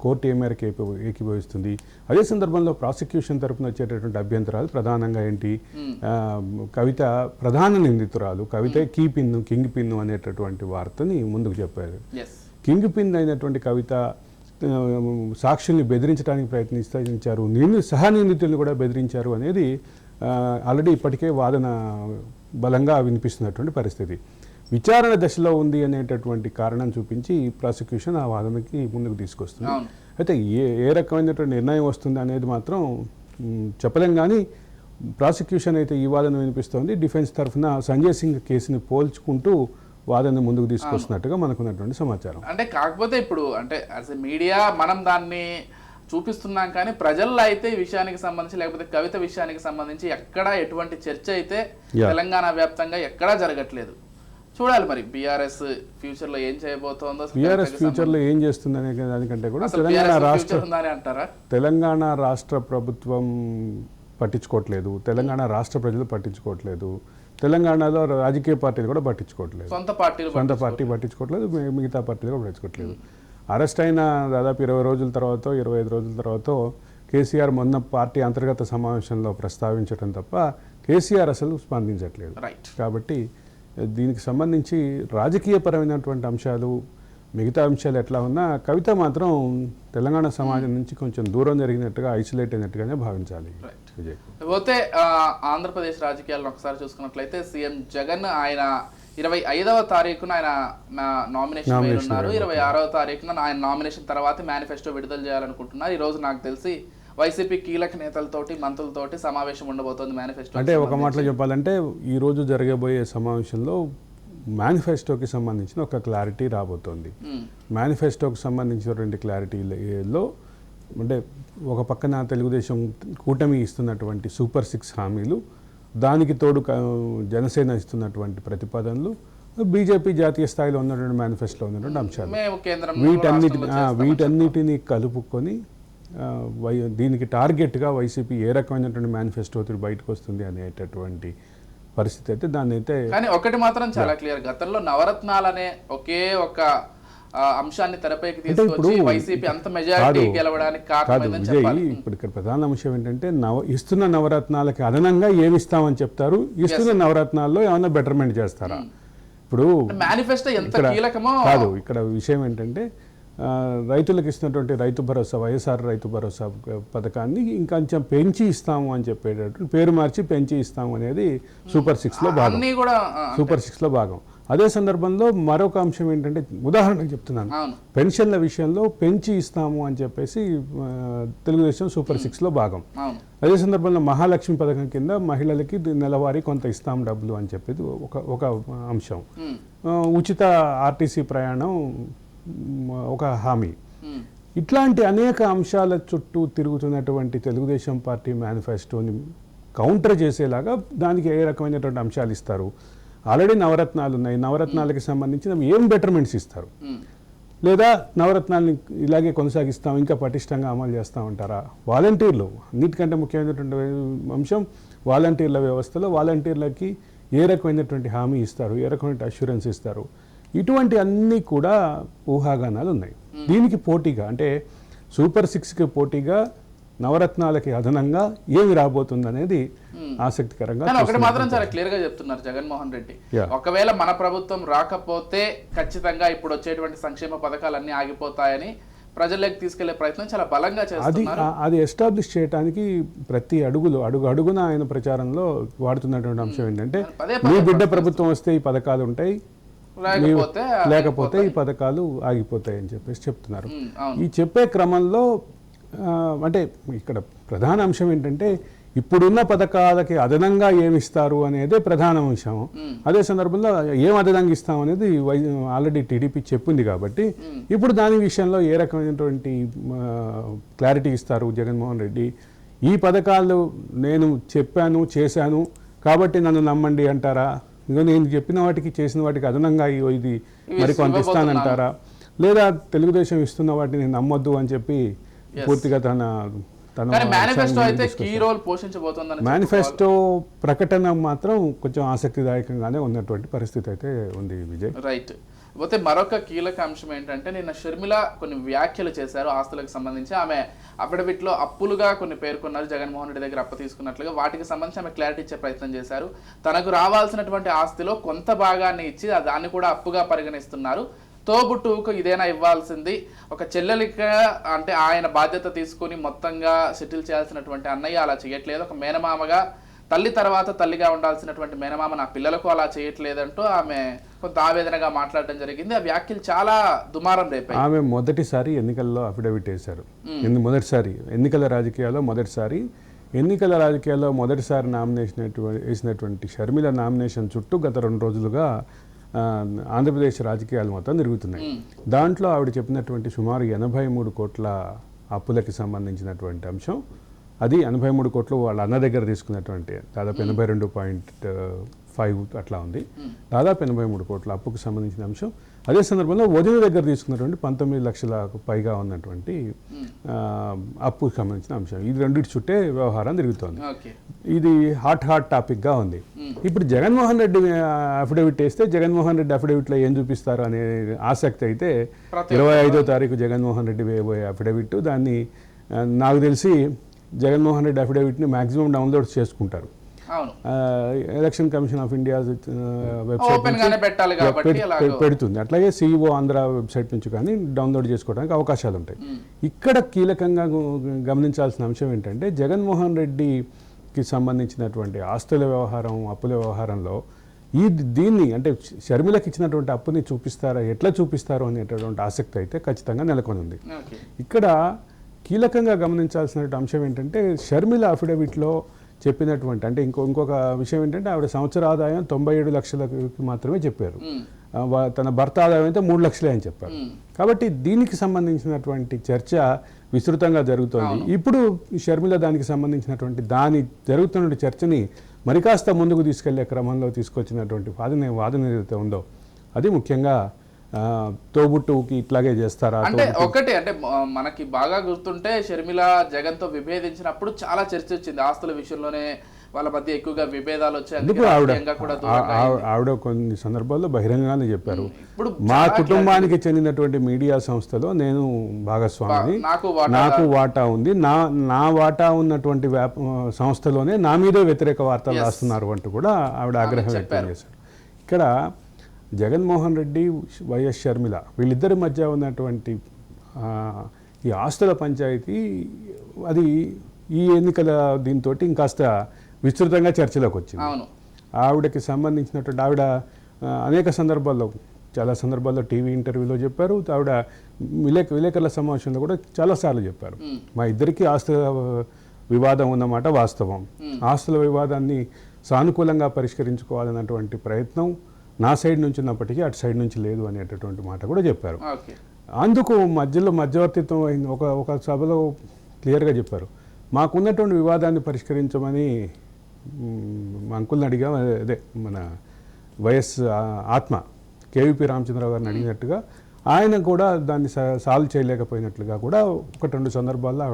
కోర్టు ఏ మేరకు ఏకీభవిస్తుంది? అదే సందర్భంలో ప్రాసిక్యూషన్ తరపున వచ్చేటటువంటి అభ్యంతరాలు ప్రధానంగా ఏంటి? కవిత ప్రధాన నిందితురాలు, కవిత కింగ్ పిన్ అనేటటువంటి వార్తని ముందుకు చెప్పారు. కింగ్ పిన్ అయినటువంటి కవిత సాక్షుల్ని బెదిరించడానికి ప్రయత్నించారు, సహనిందితుల్ని కూడా బెదిరించారు అనేది ఆల్రెడీ ఇప్పటికే వాదన బలంగా వినిపిస్తున్నటువంటి పరిస్థితి. విచారణ దశలో ఉంది అనేటటువంటి కారణం చూపించి ప్రాసిక్యూషన్ ఆ వాదనకి ముందుకు తీసుకొస్తుంది. అయితే ఏ రకమైనటువంటి నిర్ణయం వస్తుంది అనేది మాత్రం చెప్పలేం. కానీ ప్రాసిక్యూషన్ అయితే ఈ వాదన వినిపిస్తోంది. డిఫెన్స్ తరఫున సంజయ్ సింగ్ కేసుని పోల్చుకుంటూ వాదన ముందుకు తీసుకొస్తున్నట్టుగా మనకున్నటువంటి సమాచారం. అంటే కాకపోతే ఇప్పుడు అంటే యాజ్ ఎ మీడియా మనం దాన్ని చూపిస్తున్నాం, కానీ ప్రజల్లో అయితే ఈ విషయానికి సంబంధించి లేకపోతే కవిత విషయానికి సంబంధించి ఎక్కడా ఎటువంటి చర్చ అయితే తెలంగాణ వ్యాప్తంగా ఎక్కడా జరగట్లేదు. చూడాలి మరి బీఆర్ఎస్ ఫ్యూచర్ లో ఏం చేయబోతోందో. బీఆర్ఎస్ ఫ్యూచర్ లో ఏం చేస్తుంది అనే దానికంటే కూడా తెలంగాణ రాష్ట్ర ప్రభుత్వం పట్టించుకోవట్లేదు, తెలంగాణ రాష్ట్ర ప్రజలు పట్టించుకోవట్లేదు, తెలంగాణలో రాజకీయ పార్టీలు కూడా పట్టించుకోవట్లేదు, సొంత పార్టీ పట్టించుకోవట్లేదు, మిగతా పార్టీలు కూడా పట్టించుకోవట్లేదు. అరెస్ట్ అయిన దాదాపు 20 రోజుల తర్వాత 25 రోజుల తర్వాత కేసీఆర్ మొన్న పార్టీ అంతర్గత సమావేశంలో ప్రస్తావించడం తప్ప కేసీఆర్ అసలు స్పందించట్లేదు. కాబట్టి దీనికి సంబంధించి రాజకీయపరమైనటువంటి అంశాలు మిగతా అంశాలు ఎట్లా ఉన్నా కవిత మాత్రం తెలంగాణ సమాజం నుంచి కొంచెం దూరం జరిగినట్టుగా, ఐసోలేట్ అయినట్టుగానే భావించాలి. పోతే ఆంధ్రప్రదేశ్ రాజకీయాలను ఒకసారి చూసుకున్నట్లయితే సీఎం జగన్ ఆయన 25వ తారీఖున ఆయన నామినేషన్ ఉన్నారు. 26వ తారీఖున ఆయన నామినేషన్ తర్వాత మేనిఫెస్టో విడుదల చేయాలనుకుంటున్నారు. ఈ రోజు నాకు తెలిసి వైసీపీ కీలక నేతలతోటి మంత్రులతోటి సమావేశం ఉండబోతోంది మేనిఫెస్టో. అంటే ఒక మాటలో చెప్పాలంటే ఈ రోజు జరగబోయే సమావేశంలో మేనిఫెస్టోకి సంబంధించిన ఒక క్లారిటీ రాబోతోంది. మేనిఫెస్టోకి సంబంధించినటువంటి క్లారిటీలో అంటే ఒక పక్కన తెలుగుదేశం కూటమి ఇస్తున్నటువంటి సూపర్ 6 హామీలు, దానికి తోడు జనసేన ఇస్తున్నటువంటి ప్రతిపాదనలు, బీజేపీ జాతీయ స్థాయిలో ఉన్నటువంటి మేనిఫెస్టోలో ఉన్నటువంటి అంశాలు, వీటన్నిటిని కలుపుకొని దీనికి టార్గెట్గా వైసీపీ ఏ రకమైనటువంటి మేనిఫెస్టో బయటకు వస్తుంది అనేటటువంటి పరిస్థితి అయితే దాన్ని అయితే. కానీ ఒకటి మాత్రం చాలా క్లియర్, గతంలో నవరత్నాలనే ఒకే ఒక అంశాన్ని తెరపైకి తీసుకొచ్చి వైసీపీ అంత మెజారిటీ గెలవడానికి కారణం. ఇప్పుడు ఇక్కడ ప్రధాన అంశం ఏంటంటే ఇస్తున్న నవరత్నాలకి అదనంగా ఏమి ఇస్తామని చెప్తారు, ఇస్తున్న నవరత్నాల్లో ఏమైనా బెటర్మెంట్ చేస్తారా? ఇప్పుడు మేనిఫెస్టో ఎంత కీలకమో కాదు, ఇక్కడ విషయం ఏంటంటే రైతులకు ఇస్తున్నటువంటి రైతు భరోసా, వైఎస్ఆర్ రైతు భరోసా పథకాన్ని ఇంకొంచెం పెంచి ఇస్తాము అని చెప్పేటటువంటి, పేరు మార్చి పెంచి ఇస్తాము అనేది సూపర్ 6లో భాగం, సూపర్ 6లో భాగం. అదే సందర్భంలో మరొక అంశం ఏంటంటే, ఉదాహరణకు చెప్తున్నాను, పెన్షన్ల విషయంలో పెంచి ఇస్తాము అని చెప్పేసి తెలుగుదేశం సూపర్ 6లో భాగం. అదే సందర్భంలో మహాలక్ష్మి పథకం కింద మహిళలకి నెలవారీ కొంత ఇస్తాం డబ్బులు అని చెప్పేది ఒక అంశం. ఉచిత ఆర్టీసీ ప్రయాణం ఒక హామీ. ఇట్లాంటి అనేక అంశాల చుట్టూ తిరుగుతున్నటువంటి తెలుగుదేశం పార్టీ మేనిఫెస్టోని కౌంటర్ చేసేలాగా దానికి ఏ రకమైనటువంటి అంశాలు ఇస్తారు? ఆల్రెడీ నవరత్నాలు ఉన్నాయి, నవరత్నాలకి సంబంధించిన ఏం బెటర్మెంట్స్ ఇస్తారు? లేదా నవరత్నాలని ఇలాగే కొనసాగిస్తాం, ఇంకా పటిష్టంగా అమలు చేస్తామంటారా? వాలంటీర్లు అన్నిటికంటే ముఖ్యమైనటువంటి అంశం, వాలంటీర్ల వ్యవస్థలో వాలంటీర్లకి ఏ రకమైనటువంటి హామీ ఇస్తారు, ఏ రకమైన అష్యూరెన్స్ ఇస్తారు? ఇటువంటి అన్నీ కూడా ఊహాగానాలు ఉన్నాయి. దీనికి పోటీగా అంటే సూపర్ 6కి పోటీగా నవరత్నాలకి అదనంగా ఏమి రాబోతుంది అనేది ఆసక్తికరంగా. ఒకటి మాత్రం చాలా క్లియర్ గా చెప్తున్నారు జగన్మోహన్ రెడ్డి, ఒకవేళ మన ప్రభుత్వం రాకపోతే ఖచ్చితంగా ఇప్పుడు వచ్చేటువంటి సంక్షేమ పథకాలన్నీ ఆగిపోతాయని ప్రజల్లోకి తీసుకెళ్లే ప్రయత్నం చాలా బలంగా చేస్తున్నారు. అది ఎస్టాబ్లిష్ చేయడానికి ప్రతి అడుగున ఆయన ప్రచారంలో వాడుతున్నటువంటి అంశం ఏంటంటే మీ బిడ్డ ప్రభుత్వం వస్తే ఈ పథకాలు ఉంటాయి, లేకపోతే ఈ పథకాలు ఆగిపోతాయి అని చెప్పేసి చెప్తున్నారు. ఈ చెప్పే క్రమంలో అంటే ఇక్కడ ప్రధాన అంశం ఏంటంటే ఇప్పుడున్న పథకాలకి అదనంగా ఏమిస్తారు అనేదే ప్రధాన అంశం. అదే సందర్భంలో ఏం అదనంగా ఇస్తాం అనేది ఆల్రెడీ టీడీపీ చెప్పింది కాబట్టి ఇప్పుడు దాని విషయంలో ఏ రకమైనటువంటి క్లారిటీ ఇస్తారు జగన్మోహన్ రెడ్డి. ఈ పథకాలు నేను చెప్పాను చేశాను కాబట్టి నన్ను నమ్మండి అంటారా, ఇంకా నేను చెప్పిన వాటికి చేసిన వాటికి అదనంగా ఇది మరి కొంత ఇస్తానంటారా, లేదా తెలుగుదేశం ఇస్తున్న వాటిని నమ్మొద్దు అని చెప్పి పూర్తిగా మేనిఫెస్టో ప్రకటన మాత్రం కొంచెం ఆసక్తిదాయకంగానే ఉన్నటువంటి పరిస్థితి అయితే ఉంది విజయ్. రైట్. పోతే మరొక కీలక అంశం ఏంటంటే నిన్న షర్మిల కొన్ని వ్యాఖ్యలు చేశారు ఆస్తులకు సంబంధించి. ఆమె అఫిడవిట్లో అప్పులుగా కొన్ని పేర్కొన్నారు, జగన్మోహన్ రెడ్డి దగ్గర అప్పు తీసుకున్నట్లుగా. వాటికి సంబంధించి ఆమె క్లారిటీ ఇచ్చే ప్రయత్నం చేశారు. తనకు రావాల్సినటువంటి ఆస్తిలో కొంత భాగాన్ని ఇచ్చి దాన్ని కూడా అప్పుగా పరిగణిస్తున్నారు. తోబుట్టువుకు ఇదేనా ఇవ్వాల్సింది, ఒక చెల్లెలిక అంటే ఆయన బాధ్యత తీసుకుని మొత్తంగా సెటిల్ చేయాల్సినటువంటి అన్నయ్య అలా చేయట్లేదు, ఒక మేనమామగా తల్లి తర్వాత తల్లిగా ఉండాల్సినటువంటి మేనమామ నా పిల్లలకు అలా చేయట్లేదంటూ ఆమె కొంత ఆవేదనగా మాట్లాడడం జరిగింది. ఆ వ్యాఖ్యలు చాలా దుమారం రేపాయి. ఆమె మొదటిసారి ఎన్నికల్లో అఫిడవిట్ వేశారు. మొదటిసారి ఎన్నికల రాజకీయాల్లో మొదటిసారి నామినేషన్ వేసినటువంటి షర్మిల నామినేషన్ చుట్టూ గత 2 రోజులుగా ఆంధ్రప్రదేశ్ రాజకీయాలు మొత్తం తిరుగుతున్నాయి. దాంట్లో ఆవిడ చెప్పినటువంటి సుమారు 83 కోట్ల అప్పులకి సంబంధించినటువంటి అంశం, అది 83 కోట్లు వాళ్ళ అన్న దగ్గర తీసుకున్నటువంటి దాదాపు 82.5 అట్లా ఉంది. దాదాపు 83 కోట్ల అప్పుకు సంబంధించిన అంశం. అదే సందర్భంలో వదిన దగ్గర తీసుకున్నటువంటి 19 లక్షలకు పైగా ఉన్నటువంటి అప్పుకు సంబంధించిన అంశం. ఇది రెండింటి చుట్టే వ్యవహారం తిరుగుతోంది. ఇది హాట్ టాపిక్గా ఉంది. ఇప్పుడు జగన్మోహన్ రెడ్డి అఫిడవిట్ వేస్తే జగన్మోహన్ రెడ్డి అఫిడవిట్లో ఏం చూపిస్తారు అనే ఆసక్తి అయితే 25వ తారీఖు జగన్మోహన్ రెడ్డి వేయబోయే అఫిడవిట్. దాన్ని నాకు తెలిసి జగన్మోహన్ రెడ్డి అఫిడవిట్ని మ్యాక్సిమం డౌన్లోడ్ చేసుకుంటారు. Election commission of India website పెడుతుంది. అట్లాగే సిఇఓ ఆంధ్ర వెబ్సైట్ నుంచి కానీ డౌన్లోడ్ చేసుకోవడానికి అవకాశాలు ఉంటాయి. ఇక్కడ కీలకంగా గమనించాల్సిన అంశం ఏంటంటే జగన్మోహన్ రెడ్డికి సంబంధించినటువంటి ఆస్తుల వ్యవహారం, అప్పుల వ్యవహారంలో దీన్ని అంటే షర్మిలకు ఇచ్చినటువంటి అప్పుని చూపిస్తారా, ఎట్లా చూపిస్తారు అనేటటువంటి ఆసక్తి అయితే ఖచ్చితంగా నెలకొని ఉంది. ఇక్కడ కీలకంగా గమనించాల్సిన అంశం ఏంటంటే షర్మిల అఫిడవిట్లో చెప్పినటువంటి అంటే ఇంకొక విషయం ఏంటంటే ఆవిడ సంవత్సర ఆదాయం 97 లక్షలకు మాత్రమే చెప్పారు. తన భర్త ఆదాయం అయితే 3 లక్షలే అని చెప్పారు. కాబట్టి దీనికి సంబంధించినటువంటి చర్చ విస్తృతంగా జరుగుతోంది. ఇప్పుడు షర్మిల దానికి సంబంధించినటువంటి జరుగుతున్న చర్చని మరి కాస్త ముందుకు తీసుకెళ్లే క్రమంలో తీసుకొచ్చినటువంటి వాదన ఏదైతే ఉందో అది ముఖ్యంగా తోబుట్టుకి ఇట్లాగే చేస్తారా అంటే ఒకటి అంటే మనకి బాగా గుర్తుంటే షర్మిల జగన్తో విభేదించినప్పుడు చాలా చర్చ వచ్చింది. ఆస్తుల విషయంలోనే వాళ్ళ మధ్య ఎక్కువగా విభేదాలు వచ్చాయి. ఆవిడ కొన్ని సందర్భాల్లో బహిరంగంగానే చెప్పారు, మా కుటుంబానికి చెందినటువంటి మీడియా సంస్థలో నేను భాగస్వామిని, నాకు వాటా ఉంది, నా వాటా ఉన్నటువంటి సంస్థలోనే నా మీదే వ్యతిరేక వార్తలు రాస్తున్నారు అంటూ కూడా ఆవిడ ఆగ్రహం వ్యక్తం చేశారు. ఇక్కడ జగన్మోహన్ రెడ్డి, వైఎస్ షర్మిల వీళ్ళిద్దరి మధ్య ఉన్నటువంటి ఈ ఆస్తుల పంచాయతీ అది ఈ ఎన్నికల దీంతో ఇంకాస్త విస్తృతంగా చర్చలోకి వచ్చింది. ఆవిడకి సంబంధించినటువంటి ఆవిడ అనేక సందర్భాల్లో చాలా సందర్భాల్లో టీవీ ఇంటర్వ్యూలో చెప్పారు. ఆవిడ విలేకరుల సమావేశంలో కూడా చాలాసార్లు చెప్పారు, మా ఇద్దరికీ ఆస్తుల వివాదం ఉన్నమాట వాస్తవం, ఆస్తుల వివాదాన్ని సానుకూలంగా పరిష్కరించుకోవాలన్నటువంటి ప్రయత్నం నా సైడ్ నుంచి ఉన్నప్పటికీ అటు సైడ్ నుంచి లేదు అనేటటువంటి మాట కూడా చెప్పారు. అందుకు మధ్యవర్తిత్వం అయింది. ఒక సభలో క్లియర్గా చెప్పారు, మాకున్నటువంటి వివాదాన్ని పరిష్కరించమని మా అంకుల్ని అడిగా, అదే మన వైఎస్ ఆత్మ కేవీపీ రామచంద్రరావు గారిని అడిగినట్టుగా ఆయన కూడా దాన్ని సాల్వ్ చేయలేకపోయినట్లుగా కూడా 1-2 సందర్భాల్లో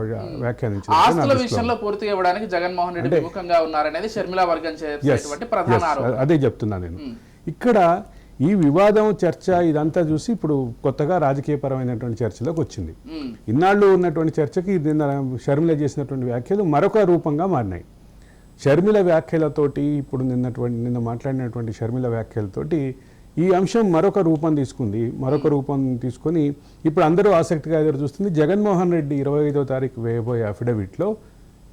వ్యాఖ్యానించారు. అదే చెప్తున్నా నేను. ఇక్కడ ఈ వివాదం చర్చ ఇదంతా చూసి ఇప్పుడు కొత్తగా రాజకీయపరమైనటువంటి చర్చలోకి వచ్చింది. ఇన్నాళ్ళు ఉన్నటువంటి చర్చకి నిన్న షర్మిల చేసినటువంటి వ్యాఖ్యలు మరొక రూపంగా మారినాయి. షర్మిల వ్యాఖ్యలతోటి ఇప్పుడు నిన్న మాట్లాడినటువంటి షర్మిల వ్యాఖ్యలతోటి ఈ అంశం మరొక రూపం తీసుకొని ఇప్పుడు అందరూ ఆసక్తిగా ఎదురు చూస్తుంది. జగన్మోహన్ రెడ్డి 25వ తారీఖు వేయబోయే అఫిడవిట్లో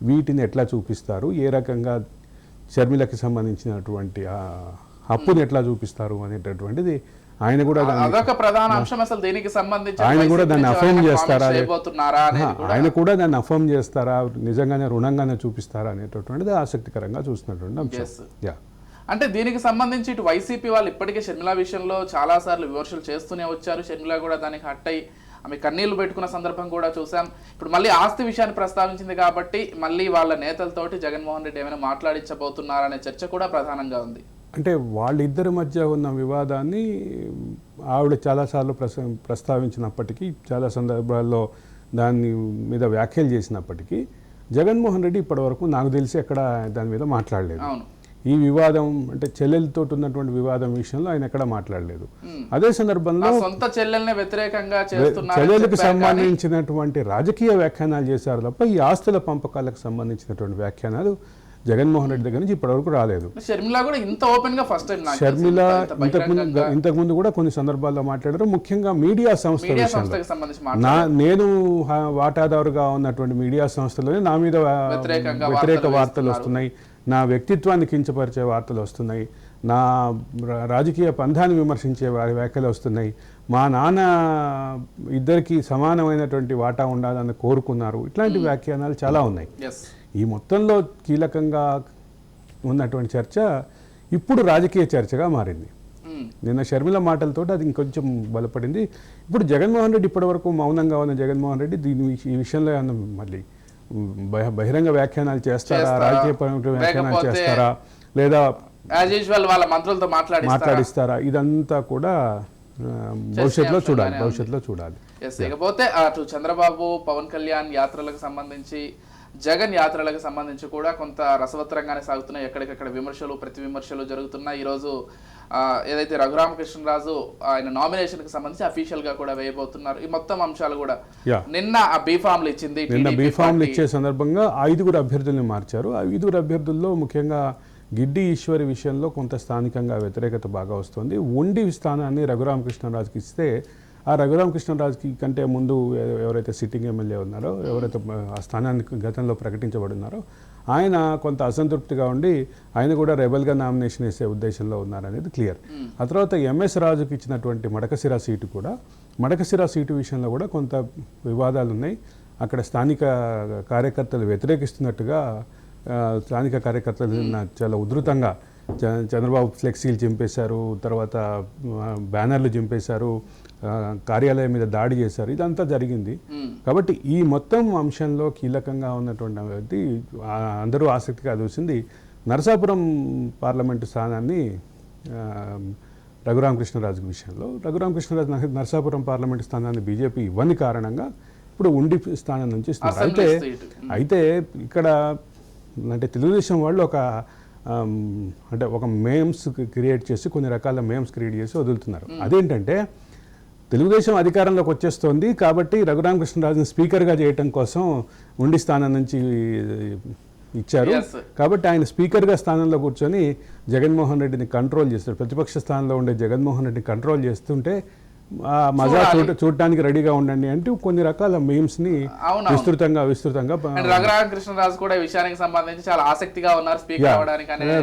వీటిని ఎట్లా చూపిస్తారు, ఏ రకంగా షర్మిలకి సంబంధించినటువంటి అప్పుని ఎట్లా చూపిస్తారు అనేటటువంటిది ఆయన కూడా అదొక ప్రధాన అంశం. అసలు దీనికి సంబంధించి ఆయన కూడా దాన్ని అఫర్మ్ చేస్తారా, ఆయన కూడా దాన్ని అఫర్మ్ చేస్తారా, నిజంగానే రుణంగానే చూపిస్తారా అనేటటువంటిది ఆసక్తికరంగా చూస్తున్నటువంటి అంశం. అంటే దీనికి సంబంధించి ఇటు వైసీపీ వాళ్ళు ఇప్పటికే షర్మిల విషయంలో చాలా సార్లు విమర్శలు చేస్తూనే వచ్చారు. షర్మిల కూడా దానికి హట్ అయ్యి ఆమె కన్నీళ్లు పెట్టుకున్న సందర్భం కూడా చూసాం. ఇప్పుడు మళ్ళీ ఆస్తి విషయాన్ని ప్రస్తావించింది కాబట్టి మళ్ళీ వాళ్ళ నేతలతోటి జగన్మోహన్ రెడ్డి ఏమైనా మాట్లాడించబోతున్నారనే చర్చ కూడా ప్రధానంగా ఉంది. అంటే వాళ్ళిద్దరి మధ్య ఉన్న వివాదాన్ని ఆవిడ చాలాసార్లు ప్రస్తావించినప్పటికీ, చాలా సందర్భాల్లో దాని మీద వ్యాఖ్యలు చేసినప్పటికీ జగన్మోహన్ రెడ్డి ఇప్పటివరకు నాకు తెలిసి ఎక్కడ దాని మీద మాట్లాడలేదు. ఈ వివాదం అంటే చెల్లెలతో ఉన్నటువంటి వివాదం విషయంలో ఆయన ఎక్కడ మాట్లాడలేదు. అదే సందర్భంలో సొంత చెల్లెల్ని వ్యతిరేకంగా చెల్లెలకు సంబంధించినటువంటి రాజకీయ వ్యాఖ్యానాలు చేశారు తప్ప ఈ ఆస్తుల పంపకాలకు సంబంధించినటువంటి వ్యాఖ్యానాలు జగన్మోహన్ రెడ్డి దగ్గర నుంచి ఇప్పటివరకు రాలేదు. షర్మిల కూడా ఇంత ఓపెన్ గా ఫస్ట్ టైం. షర్మిల ఇంతకుముందు కూడా కొన్ని సందర్భాల్లో మాట్లాడారు, ముఖ్యంగా మీడియా సంస్థ విషయంలో. నేను వాటాదారుగా ఉన్నటువంటి మీడియా సంస్థలోనే నా మీద వ్యతిరేక వార్తలు వస్తున్నాయి, నా వ్యక్తిత్వాన్ని కించపరిచే వార్తలు వస్తున్నాయి, నా రాజకీయ పంథాన్ని విమర్శించే వ్యాఖ్యలు వస్తున్నాయి, మా నాన్న ఇద్దరికి సమానమైనటువంటి వాటా ఉండాలని కోరుకున్నారు, ఇట్లాంటి వ్యాఖ్యానాలు చాలా ఉన్నాయి. ఈ మొత్తంలో కీలకంగా ఉన్నటువంటి చర్చ ఇప్పుడు రాజకీయ చర్చగా మారింది. నిన్న షర్మిల మాటలతో అది ఇంకొంచెం బలపడింది. ఇప్పుడు జగన్మోహన్ రెడ్డి ఇప్పటివరకు మౌనంగా ఉన్న జగన్మోహన్ రెడ్డి ఈ విషయంలో మళ్ళీ బహిరంగ వ్యాఖ్యానాలు చేస్తారా, రాజకీయపరమైన వ్యాఖ్యానాలు చేస్తారా, లేదా వాళ్ళ మంత్రులతో మాట్లాడిస్తారా, ఇదంతా కూడా భవిష్యత్తులో చూడాలి. ఇకపోతే అటు చంద్రబాబు పవన్ కళ్యాణ్ యాత్రలకు సంబంధించి, జగన్ యాత్రలకు సంబంధించి కూడా కొంత రసవత్తరంగానే సాగుతున్నాయి. ఎక్కడికక్కడ విమర్శలు ప్రతి విమర్శలు జరుగుతున్నాయి. ఈరోజు ఏదైతే రఘురామకృష్ణరాజు ఆయన నామినేషన్ కి సంబంధించి అఫీషియల్ గా కూడా వేయబోతున్నారు. ఈ మొత్తం అంశాలు కూడా నిన్న బీఫామ్లు ఇచ్చింది. నిన్న బీఫామ్లు ఇచ్చే సందర్భంగా 5 అభ్యర్థుల్ని మార్చారు. 5 అభ్యర్థుల్లో ముఖ్యంగా గిడ్డి ఈశ్వరి విషయంలో కొంత స్థానికంగా వ్యతిరేకత బాగా వస్తుంది. ఉండి స్థానాన్ని రఘురామకృష్ణరాజుకి ఇస్తే ఆ రఘురామకృష్ణరాజుకి కంటే ముందు ఎవరైతే సిట్టింగ్ ఎమ్మెల్యే ఉన్నారో, ఎవరైతే ఆ స్థానాన్ని గతంలో ప్రకటించబడున్నారో ఆయన కొంత అసంతృప్తిగా ఉండి ఆయన కూడా రెబల్గా నామినేషన్ వేసే ఉద్దేశంలో ఉన్నారనేది క్లియర్. ఆ తర్వాత ఎంఎస్ రాజుకి ఇచ్చినటువంటి మడకశిర సీటు విషయంలో కూడా కొంత వివాదాలు ఉన్నాయి. అక్కడ స్థానిక కార్యకర్తలు వ్యతిరేకిస్తున్నట్టుగా, స్థానిక కార్యకర్తలు చాలా ఉధృతంగా చంద్రబాబు ఫ్లెక్సీలు చింపేశారు, తర్వాత బ్యానర్లు చింపేశారు, కార్యాలయం మీద దాడి చేశారు, ఇదంతా జరిగింది. కాబట్టి ఈ మొత్తం అంశంలో కీలకంగా ఉన్నటువంటి అందరూ ఆసక్తిగా చూసింది నరసాపురం పార్లమెంటు స్థానాన్ని రఘురామకృష్ణరాజు విషయంలో. రఘురామకృష్ణరాజు నరసాపురం పార్లమెంటు స్థానాన్ని బీజేపీ ఇవ్వని కారణంగా ఇప్పుడు ఉండి స్థానం నుంచి ఇస్తున్నారు. అయితే ఇక్కడ అంటే తెలుగుదేశం వాళ్ళు ఒక మేమ్స్ క్రియేట్ చేసి, కొన్ని రకాల మేమ్స్ క్రియేట్ చేసి వదులుతున్నారు. అదేంటంటే తెలుగుదేశం అధికారంలోకి వచ్చేస్తోంది కాబట్టి రఘురామకృష్ణరాజుని స్పీకర్గా చేయటం కోసం ఉండి స్థానం నుంచి ఇచ్చారు, కాబట్టి ఆయన స్పీకర్గా స్థానంలో కూర్చొని జగన్మోహన్ రెడ్డిని కంట్రోల్ చేస్తారు. ప్రతిపక్ష స్థానంలో ఉండే జగన్మోహన్ రెడ్డిని కంట్రోల్ చేస్తుంటే మజా చూడటానికి రెడీగా ఉండండి అంటూ కొన్ని రకాల మీమ్స్ ని విస్తృతంగా రఘురామకృష్ణరాజు కూడా విషయానికి సంబంధించి చాలా ఆసక్తిగా ఉన్నారు.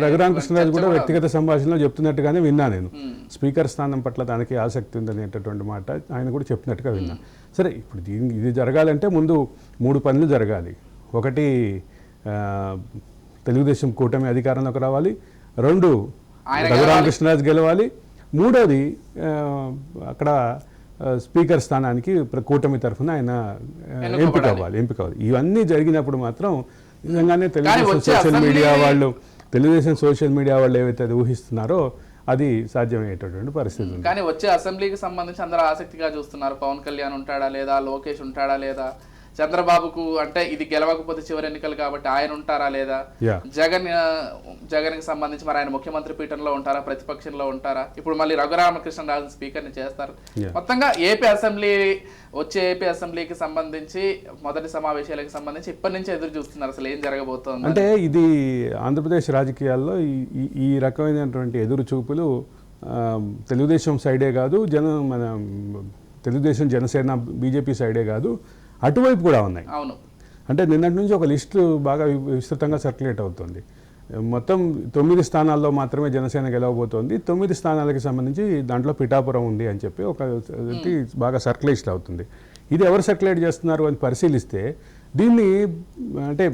రఘురామకృష్ణరాజు కూడా వ్యక్తిగత సంభాషణలో చెప్తున్నట్టుగానే విన్నా నేను. స్పీకర్ స్థానం పట్ల దానికి ఆసక్తి ఉందనేటటువంటి మాట ఆయన కూడా చెప్పినట్టుగా విన్నా. సరే, ఇప్పుడు ఇది జరగాలంటే ముందు 3 పనులు జరగాలి. ఒకటి, తెలుగుదేశం కూటమి అధికారంలోకి రావాలి. 2, రఘురామకృష్ణరాజు గెలవాలి. 3వది, అక్కడ స్పీకర్ స్థానానికి కూటమి తరఫున ఆయన ఎంపిక అవ్వాలి. ఇవన్నీ జరిగినప్పుడు మాత్రం నిజంగానే తెలుగుదేశం సోషల్ మీడియా వాళ్ళు ఏవైతే ఊహిస్తున్నారో అది సాధ్యమయ్యేటటువంటి పరిస్థితి ఉంది. కానీ వచ్చే అసెంబ్లీకి సంబంధించి అందరూ ఆసక్తిగా చూస్తున్నారు. పవన్ కళ్యాణ్ ఉంటాడా లేదా, లోకేష్ ఉంటాడా లేదా, చంద్రబాబుకు అంటే ఇది గెలవకపోతే చివరి ఎన్నికలు కాబట్టి ఆయన ఉంటారా లేదా, జగన్ కి సంబంధించి మరి ఆయన ముఖ్యమంత్రి పీఠంలో ఉంటారా, ప్రతిపక్షంలో ఉంటారా, ఇప్పుడు మళ్ళీ రఘురామకృష్ణరాజు స్పీకర్ ని చేస్తారు. మొత్తంగా వచ్చే ఏపీ అసెంబ్లీకి సంబంధించి మొదటి సమావేశాలకు సంబంధించి ఇప్పటి నుంచి ఎదురు చూస్తున్నారు. అసలు ఏం జరగబోతోంది అంటే ఇది ఆంధ్రప్రదేశ్ రాజకీయాల్లో ఈ రకమైనటువంటి ఎదురు చూపులు తెలుగుదేశం సైడే కాదు మన తెలుగుదేశం జనసేన బీజేపీ సైడే కాదు అటువైపు కూడా ఉన్నాయి. అవును. అంటే నిన్నటి నుంచి ఒక లిస్టు బాగా విస్తృతంగా సర్క్యులేట్ అవుతుంది. మొత్తం 9 స్థానాల్లో మాత్రమే జనసేన గెలవబోతోంది. 9 స్థానాలకి సంబంధించి దాంట్లో పిఠాపురం ఉంది అని చెప్పి ఒక బాగా సర్క్యులేషన్ అవుతుంది. ఇది ఎవరు సర్క్యులేట్ చేస్తున్నారు అని పరిశీలిస్తే దీన్ని అంటే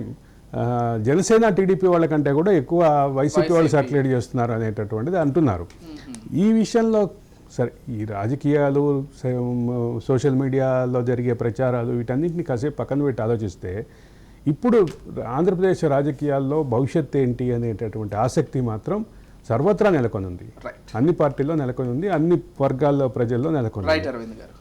జనసేన టీడీపీ వాళ్ళకంటే కూడా ఎక్కువ వైసీపీ వాళ్ళు సర్క్యులేట్ చేస్తున్నారు అనేటటువంటిది అంటున్నారు. ఈ విషయంలో సరే ఈ రాజకీయాలు, సోషల్ మీడియాలో జరిగే ప్రచారాలు వీటన్నిటిని కాసేపు పక్కన పెట్టి ఆలోచిస్తే ఇప్పుడు ఆంధ్రప్రదేశ్ రాజకీయాల్లో భవిష్యత్తు ఏంటి అనేటటువంటి ఆసక్తి మాత్రం సర్వత్రా నెలకొని ఉంది. అన్ని పార్టీల్లో నెలకొని ఉంది, అన్ని వర్గాల్లో ప్రజల్లో నెలకొని రైట్ అరవింద్ గారు.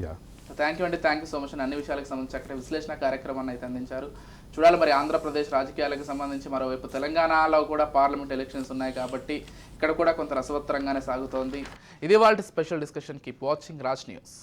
థ్యాంక్ యూ అండి, థ్యాంక్ యూ సో మచ్. అన్ని విషయాలకు సంబంధించి అక్కడ విశ్లేషణ కార్యక్రమాన్ని అయితే అందించారు. చూడాలి మరి ఆంధ్రప్రదేశ్ రాజకీయాలకు సంబంధించి. మరోవైపు తెలంగాణలో కూడా పార్లమెంట్ ఎలక్షన్స్ ఉన్నాయి కాబట్టి ఇక్కడ కూడా కొంత రసవత్తరంగానే సాగుతోంది. ఇది వాళ్ళ special discussion. Keep watching Raj news.